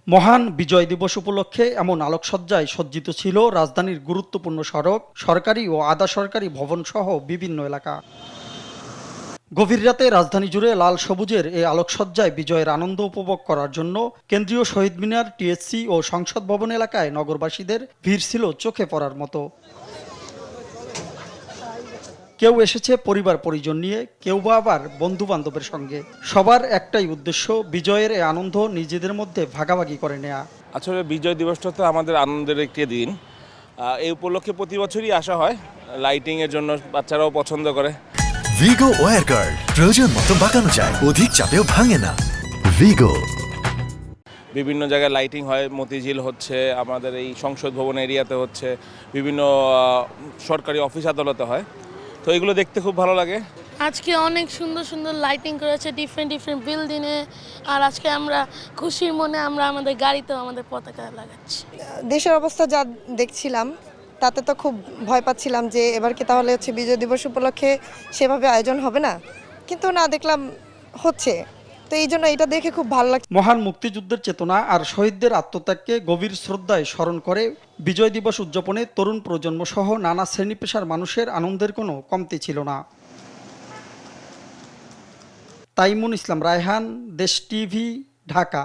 মহান বিজয় দিবস উপলক্ষে এমন আলোকসজ্জায় সজ্জিত ছিল রাজধানীর গুরুত্বপূর্ণ সড়ক, সরকারি ও আধা সরকারি ভবন সহ বিভিন্ন এলাকা। গভীর রাতে রাজধানী জুড়ে লাল সবুজের এই আলোকসজ্জায় বিজয়ের আনন্দ উপভোগ করার জন্য কেন্দ্রীয় শহীদ মিনার, টিএসসি ও সংসদ ভবন এলাকায় নগরবাসীদের ভিড় ছিল চোখে পড়ার মতো। কেউ এসেছে পরিবার পরিজন নিয়ে, কেউ বা আবার বন্ধু বান্ধবের সঙ্গে। সবার একটাই উদ্দেশ্য, বিজয়ের এই আনন্দ নিজেদের মধ্যে ভাগাভাগি করে নেয়া। আসলে বিজয় দিবসটা তো আমাদের আনন্দের একটি দিন। এই উপলক্ষে প্রতি বছরই আসা হয়। লাইটিংয়ের জন্য বাচ্চারাও পছন্দ করে। ভিগো ওয়্যার গার্ড প্রয়োজন মতো বাঁকানো যায়, অধিক চাপেও ভাঙে না। ভিগো। বিভিন্ন জায়গায় লাইটিং হয়, মতিঝিল হচ্ছে, আমাদের এই সংসদ ভবন এরিয়াতে হচ্ছে, বিভিন্ন সরকারি অফিস আদালতে হয়। তো এগুলো দেখতে খুব ভালো লাগে। আজকে অনেক সুন্দর সুন্দর লাইটিং করেছে ডিফারেন্ট বিল্ডিংয়ে। আর আজকে আমরা খুশির মনে আমরা আমাদের গাড়িতেও আমাদের পতাকা লাগাচ্ছি। দেশের অবস্থা যা দেখছিলাম তাতে তো খুব ভয় পাচ্ছিলাম যে এবার কি তাহলে বিজয় দিবস উপলক্ষে সেভাবে আয়োজন হবে না, কিন্তু না, দেখলাম হচ্ছে। তো এই জন্য এটা দেখে খুব ভালো লাগছে। মহান মুক্তিযুদ্ধের চেতনা আর শহীদদের আত্মত্যাগকে গভীর শ্রদ্ধায় স্মরণ করে বিজয় দিবস উদযাপনে তরুণ প্রজন্ম সহ নানা শ্রেণী পেশার মানুষের আনন্দের কোনো কমতি ছিল না। তাইমুন ইসলাম রায়হান, দেশ টিভি, ঢাকা।